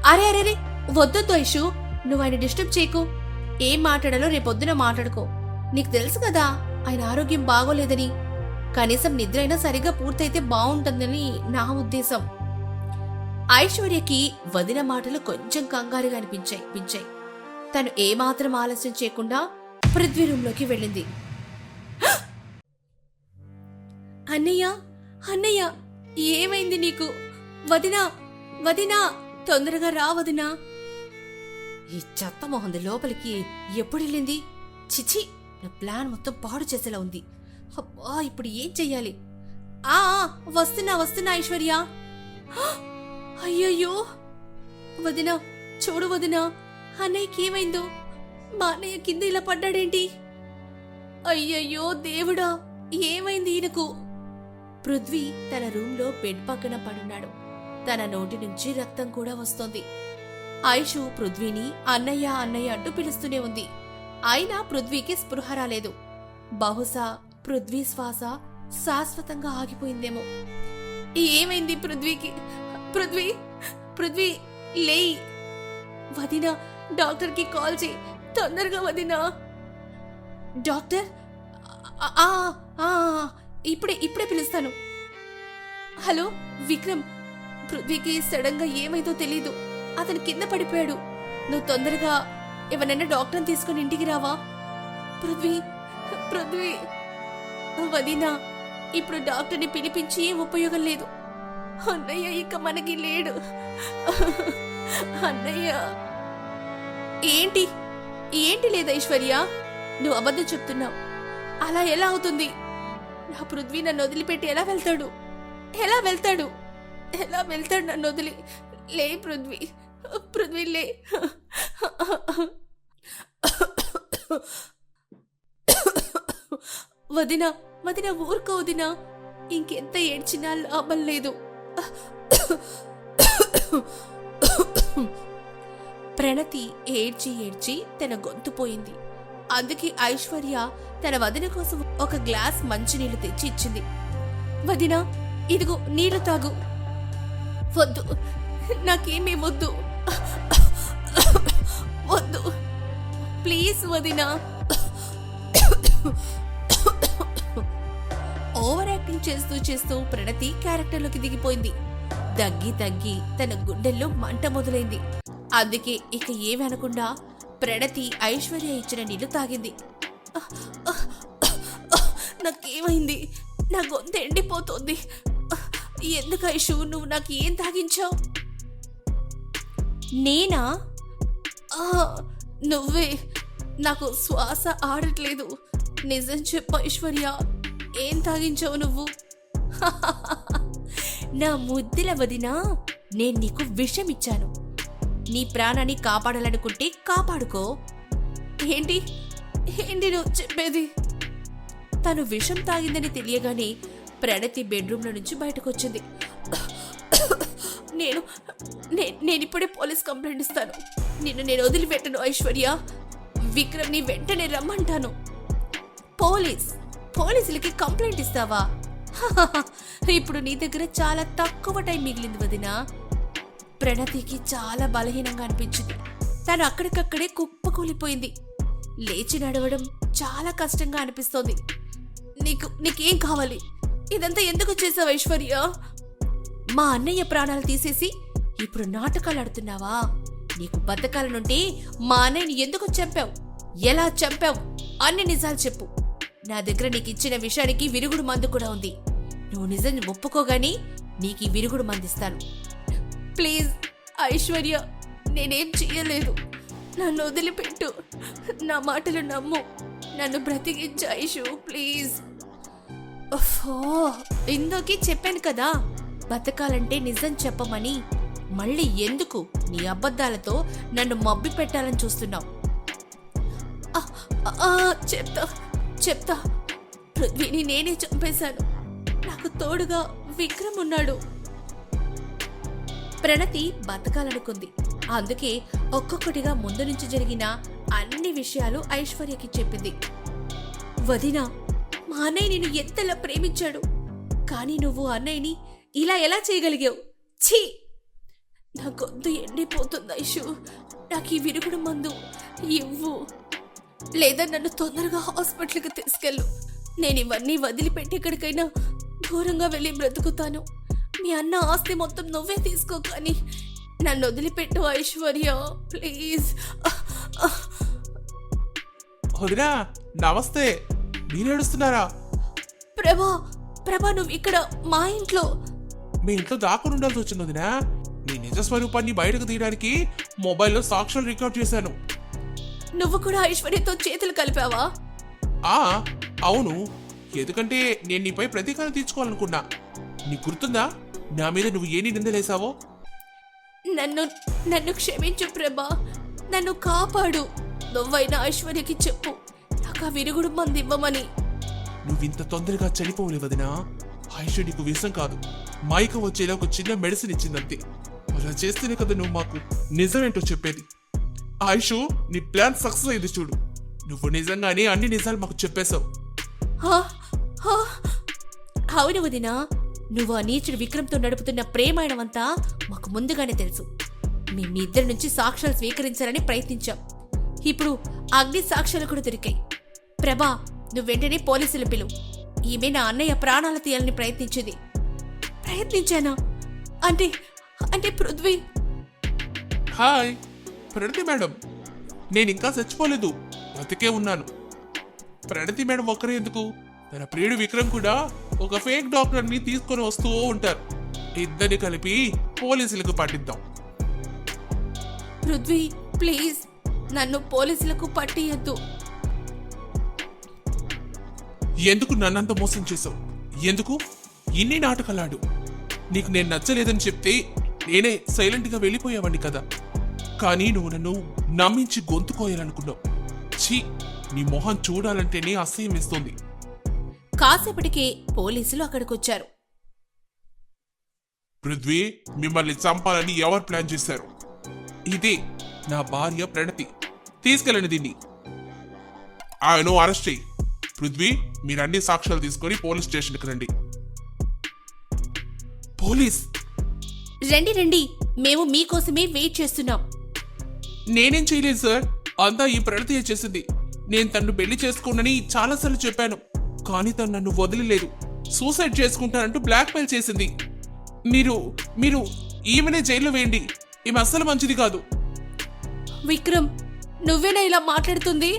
అరే అరే రే, వద్దొద్దు ఐషు, నువ్వు ఆయన డిస్టర్బ్ చేయకు. ఏం మాట్లాడాలో రేపొద్దున మాట్లాడుకో. నీకు తెలుసు కదా ఆయన ఆరోగ్యం బాగోలేదని. కనీసం నిద్ర అయినా సరిగ్గా పూర్తయితే బాగుంటుందని నా ఉద్దేశం. ఐశ్వర్యకి వదిన మాటలు కొంచెం కంగారుగా అనిపించాయి. తను ఏమాత్రం ఆలస్యం చేయకుండా పృథ్వీ రూంలోకి వెళ్ళింది. అన్నయ్య, అన్నయ్య, ఏమైంది నీకు? వదినా, వదినా, తొందరగా రా వదినా. ఈ చెత్త మొహంది లోపలికి ఎప్పుడు వెళ్ళింది? చిచి, నా ప్లాన్ మొత్తం పాడు చేసేలా ఉంది. అబ్బా, ఇప్పుడు ఏం చెయ్యాలి? వస్తున్నా వస్తున్నా ఐశ్వర్య. అయ్యయ్యో వదినా, చూడు వదినా, అన్నయ్యకి ఏమైందో? మా అన్నయ్య కింద ఇలా పడ్డాడేంటి? అయ్యయ్యో దేవుడా, ఏమైంది ఈయనకు? పృథ్వీ తన రూంలో బెడ్ పక్కన పడున్నాడు. తన నోటి నుంచి రక్తం కూడా వస్తోంది. ఐషు పృథ్వీని అన్నయ్య అన్నయ్య అంటూ పిలుస్తూనే ఉంది. అయినా పృథ్వీకి స్పృహ రాలేదు. బహుశా పృథ్వీ శ్వాస శాశ్వతంగా ఆగిపోయిందేమో. ఏమైంది పృథ్వీకి? పృథ్వీ, పృథ్వీ, లేయ్. వదినా, డాక్టర్కి కాల్ చేయి తొందరగా వదినా. డాక్టర్? ఇప్పుడే పిలుస్తాను. హలో విక్రమ్, పృథ్వీకి సడన్ గా ఏమైందో తెలీదు. అతను కింద పడిపోయాడు. నువ్వు తొందరగా ఎవరైనా డాక్టర్ని తీసుకుని ఇంటికి రావా? పృథ్వీ, పృథ్వీ. వదినా, ఇప్పుడు డాక్టర్ని పిలిపించి ఉపయోగం లేదు. అన్నయ్య ఇక మనకి లేడు. అన్నయ్య. ఏంటి ఏంటి లేదు ఐశ్వర్య, నువ్వు అబద్ధం చెప్తున్నావు. అలా ఎలా అవుతుంది? నా పృథ్వీ నన్ను వదిలిపెట్టి ఎలా వెళ్తాడు? ఎలా వెళ్తాడు? ఎలా వెళ్తాడు నన్ను వదిలి? లే పృథ్వీ, పృథ్వీ లే. వదినా, వదినా ఊరుకో వదినా. ఇంకెంత ఏడ్చినా లాభం లేదు. ప్రణతి ఏడ్చి ఏడ్చి తన గొంతు పోయింది. అందుకే ఐశ్వర్య తన వదిన కోసం ఒక గ్లాస్ మంచినీళ్లు తెచ్చి ఇచ్చింది. వదినా, ఇదిగో నీళ్లు తాగు. వద్దు, నాకేమీ వద్దు, వద్దు ప్లీజ్ వదినా. ఓవర్ యాక్టింగ్ చేస్తూ చేస్తూ ప్రణతి క్యారెక్టర్లోకి దిగిపోయింది. తగ్గి తన గుండెల్లో మంట మొదలైంది. అందుకే ఇక ఏమనకుండా ప్రణతి ఐశ్వర్య ఇచ్చిన నీళ్లు తాగింది. నాకేమైంది? నా గొంతు ఎండిపోతుంది. ఎందుకు ఐషు నువ్వు నాకు ఏం తాగించావు? నేనా? నువ్వే. నాకు శ్వాస ఆడట్లేదు. నిజం చెప్పు ఐశ్వర్య, ఏం తాగించావు నువ్వు? నా ముద్దుల వదినా, నేను నీకు విషం ఇచ్చాను. నీ ప్రాణాన్ని కాపాడాలనుకుంటే కాపాడుకో. ఏంటి ఏంటి నువ్వు చెప్పేది? తను విషం తాగిందని తెలియగానే ప్రణతి బెడ్రూమ్లో నుంచి బయటకొచ్చింది. నేనిప్పుడే పోలీస్ కంప్లైంట్ ఇస్తాను. నేను వదిలిపెట్టను ఐశ్వర్య. విక్రమ్ని వెంటనే రమ్మంటాను. పోలీసులకి కంప్లైంట్ ఇస్తావా? ఇప్పుడు నీ దగ్గర చాలా తక్కువ టైం మిగిలింది వదినా. ప్రణతికి చాలా బలహీనంగా అనిపించింది. తను అక్కడికక్కడే కుప్పకూలిపోయింది. లేచి నడవడం చాలా కష్టంగా అనిపిస్తోంది. నీకేం కావాలి? ఇదంతా ఎందుకు చేసావు ఐశ్వర్య? మా అన్నయ్య ప్రాణాలు తీసేసి ఇప్పుడు నాటకాలు ఆడుతున్నావా? నీకు బతకాలనుంటే మా అన్నయ్యని ఎందుకు చంపావు? ఎలా చంపావు? అన్ని నిజాలు చెప్పు. నా దగ్గర నీకు ఇచ్చిన విషయానికి విరుగుడు మందు కూడా ఉంది. నువ్వు నిజం ఒప్పుకోగాని నీకు విరుగుడు మందిస్తాను. ప్లీజ్ ఐశ్వర్య, నేనేం చెయ్యలేదు. నన్ను వదిలిపెట్టు. నా మాటలు నమ్ము. నన్ను బ్రతికించు ఐషు, ప్లీజ్. ఇందుకే చెప్పాను కదా, బతకాలంటే నిజం చెప్పమని. మళ్ళీ ఎందుకు నీ అబద్ధాలతో నన్ను మబ్బి పెట్టాలని చూస్తున్నావు? చెప్తా. పృథ్వీని నేనే చంపేశాను. నాకు తోడుగా విక్రమ్ ఉన్నాడు. ప్రణతి బతకాలనుకుంది. అందుకే ఒక్కొక్కటిగా ముందు నుంచి జరిగిన అన్ని విషయాలు ఐశ్వర్యకి చెప్పింది. వదినా, మా అన్నయ్య నిన్ను ఎంతలా ప్రేమించాడు. కానీ నువ్వు అన్నయ్యని ఇలా ఎలా చేయగలిగావు? ఛీ! నా గొంతు ఎండిపోతుంది ఐషు. నాకు ఈ విరుగుడు మందు ఇవ్వు, లేదా నన్ను తొందరగా హాస్పిటల్కి తీసుకెళ్ళు. నేను ఇవన్నీ వదిలిపెట్టి ఎక్కడికైనా దూరంగా వెళ్ళి బ్రతుకుతాను. మీ అన్న ఆస్తి మొత్తం నువ్వే తీసుకో, కానీ నన్ను వదిలిపెట్టు ఐశ్వర్య, ప్లీజ్. వదినా నమస్తే, మీరు ఏడుస్తున్నారా? ప్రభా నువ్వు ఇక్కడ మా ఇంట్లో? మీ ఇంట్లో దాక్కుని ఉండాల్సి వచ్చింది వదినా. నీ నిజ స్వరూపాన్ని బయటకు తీయడానికి మొబైల్లో సాక్ష్యాలు రికార్డ్ చేశాను. నువ్వు కూడా ఐశ్వర్యతో చేతులు కలిపావా? అవును, ఎందుకంటే నేను నీపై ప్రతీకారం తీర్చుకోవాలనుకున్నా. నీకు గుర్తుందా నా మీద నువ్వు ఏ నిందలేసావో? నన్ను క్షమించు ప్రభా, నన్ను కాపాడు. నువ్వైనా ఐశ్వర్యకి చెప్పు నాకు ఆ విరుగుడు మంది ఇవ్వమని. నువ్వింత తొందరగా చనిపోలే వదినా. ఐశ్వర్య నీకు విషం కాదు, మైక వచ్చేలా ఒక చిన్న మెడిసిన్ ఇచ్చిందంతే. అలా చేస్తేనే కదా నువ్వు మాకు నిజమేంటో చెప్పేది. ఆయుషు, నీ ప్లాన్ సక్సెస్ అయింది చూడు. నువ్వు నిజంగానే అన్ని నిజాలు మాకు చెప్పేశావు. అవును వదినా, నువ్వు ఆ నీచుడు విక్రమ్తో నడుపుతున్న ప్రేమాయణమంతా మాకు ముందుగానే తెలుసు. మీ ఇద్దరి నుంచి సాక్ష్యాలు స్వీకరించాలని ప్రయత్నించాం. ఇప్పుడు అగ్ని సాక్ష్యాలు కూడా దొరికాయి. ప్రభా, నువ్వు వెంటనే పోలీసులు పిలువు. ఈమె నా అన్నయ్య ప్రాణాలు తీయాలని ప్రయత్నించానా? అంటే పృథ్వీ. హాయ్ ప్రణతి మేడం, నేను ఇంకా చచ్చిపోలేదు, బతికే ఉన్నాను. ప్రణతి మేడం ఒక్కరే ఎందుకు, తన ప్రియుడు విక్రమ్ కూడా ఒక ఫేక్ డాక్టర్ని తీసుకొని వస్తూ ఉంటారు. ఇద్దరిని కలిపి పోలీసులకు పట్టిద్దాం. పృథ్వీ ప్లీజ్, నన్ను పోలీసులకు పట్టియద్దు. ఎందుకు నన్నంత మోసం చేశావు? ఎందుకు ఇన్ని నాటకాలాడు? నీకు నేను నచ్చలేదని చెప్తే నేనే సైలెంట్గా వెళ్ళిపోయావండి కదా. కానీ నువ్వు నన్ను నమ్మించి గొంతుకోయాలనుకున్నావు. ఛీ, నీ మొహం చూడాలంటేనే అసహ్యం వేస్తోంది. కాసేపటికే పోలీసులు అక్కడికొచ్చారు. పృథ్వీ, మిమ్మల్ని చంపాలని ఎవరు ప్లాన్ చేశారు? ఇదే నా భార్య ప్రణతి. తీసుకెళ్ళండి దీన్ని. ఆయన అరెస్ట్ చెయ్యి. పృథ్వీ, మీరు అన్ని సాక్ష్యాలు తీసుకొని పోలీస్ స్టేషన్కి రండి. పోలీస్? రండి, మేము మీకోసమే వెయిట్ చేస్తున్నాం. నేనేం చేయలేదు సార్, అంతా ఈ ప్రణతి చేసింది. నేను తన్ను పెళ్లి చేసుకోనని చాలాసార్లు చెప్పాను, కానీ తను నన్ను వదిలేదు. సూసైడ్ చేసుకుంటానంటూ బ్లాక్మెయిల్ చేసింది. మీరు ఈమెనే జైల్లో వేయండి. ఈమె అస్సలు మంచిది కాదు. విక్రమ్, నువ్వేనా ఇలా మాట్లాడుతుంది?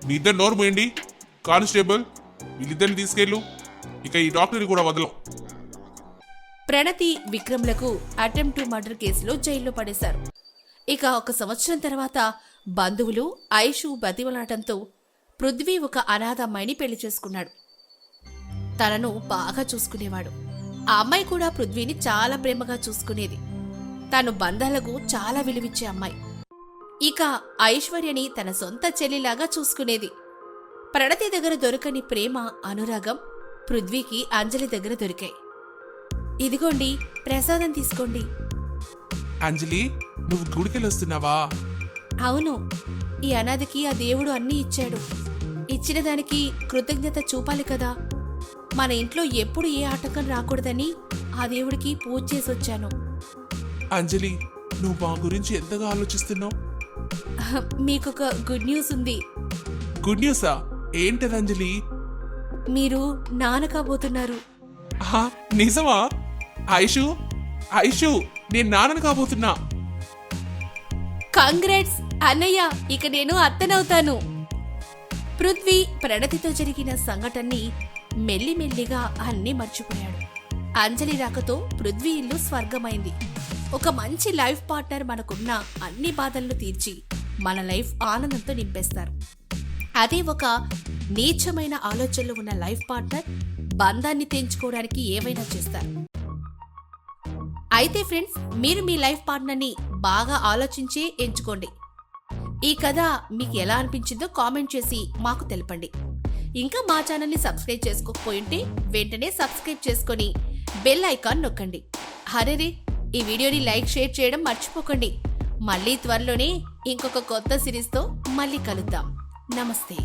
మీ ఇద్దరు నోరు పోయండి. కానిస్టేబుల్, వీళ్ళిద్దరిని తీసుకెళ్ళు. ఇక ఈ డాక్టర్ని కూడా వదలం. ప్రణతి, విక్రమ్లకు అటెంప్ట్ టు మర్డర్ కేసులో జైల్లో పడేశారు. ఇక 1 సంవత్సరం తర్వాత బంధువులు ఐషు బతిమలాటంతో పృథ్వీ ఒక అనాథ అమ్మాయిని పెళ్లి చేసుకున్నాడు. తనను బాగా చూసుకునేవాడు. ఆ అమ్మాయి కూడా పృథ్వీని చాలా ప్రేమగా చూసుకునేది. తను బంధాలకు చాలా విలువిచ్చే అమ్మాయి. ఇక ఐశ్వర్యని తన సొంత చెల్లిలాగా చూసుకునేది. ప్రణతి దగ్గర దొరకని ప్రేమ, అనురాగం పృథ్వీకి అంజలి దగ్గర దొరికాయి. ఇదిగోండి, ప్రసాదం తీసుకోండి. అంజలి, నువ్వు గుడికెళ్ళొస్తున్నావా? అవును, ఈ అనాథకి ఆ దేవుడు అన్నీ ఇచ్చాడు. ఇచ్చిన దానికి కృతజ్ఞత చూపాలి కదా. మన ఇంట్లో ఎప్పుడు ఏ ఆటంకం రాకూడదని ఆ దేవుడికి పూజ చేసొచ్చాను. అంజలి, నువ్వు మా గురించి ఎంతగా ఆలోచిస్తున్నావు? మీకొక గుడ్ న్యూస్ ఉంది. గుడ్ న్యూసా? ఏంటది అంజలి? మీరు నాన్న కాబోతున్నారు. నిజమా? ఐషు, నేను నాన్నను కాబోతున్నా. కంగ్రాట్స్ అన్నయ్య, ఇక నేను అత్తనవుతాను. పృథ్వీ ప్రణతితో జరిగిన సంఘటనని మెల్లిమెల్లిగా అన్నీ మర్చిపోయాడు. అంజలి రాకతో పృథ్వీ ఇల్లు స్వర్గమైంది. ఒక మంచి లైఫ్ పార్ట్నర్ మనకున్న అన్ని బాధలను తీర్చి మన లైఫ్ ఆనందంతో నింపేస్తారు. అదే ఒక నీచమైన ఆలోచనలు ఉన్న లైఫ్ పార్ట్నర్ బంధాన్ని తెంచుకోవడానికి ఏవైనా చేస్తారు. అయితే ఫ్రెండ్స్, మీరు మీ లైఫ్ పార్ట్నర్ని బాగా ఆలోచించి ఎంచుకోండి. ఈ కథ మీకు ఎలా అనిపించిందో కామెంట్ చేసి మాకు తెలపండి. ఇంకా మా ఛానల్ని సబ్స్క్రైబ్ చేసుకోకపోయింటే వెంటనే సబ్స్క్రైబ్ చేసుకొని బెల్ ఐకాన్ నొక్కండి. హరేరే, ఈ వీడియోని లైక్, షేర్ చేయడం మర్చిపోకండి. మళ్ళీ త్వరలోనే ఇంకొక కొత్త సిరీస్తో మళ్ళీ కలుద్దాం. నమస్తే.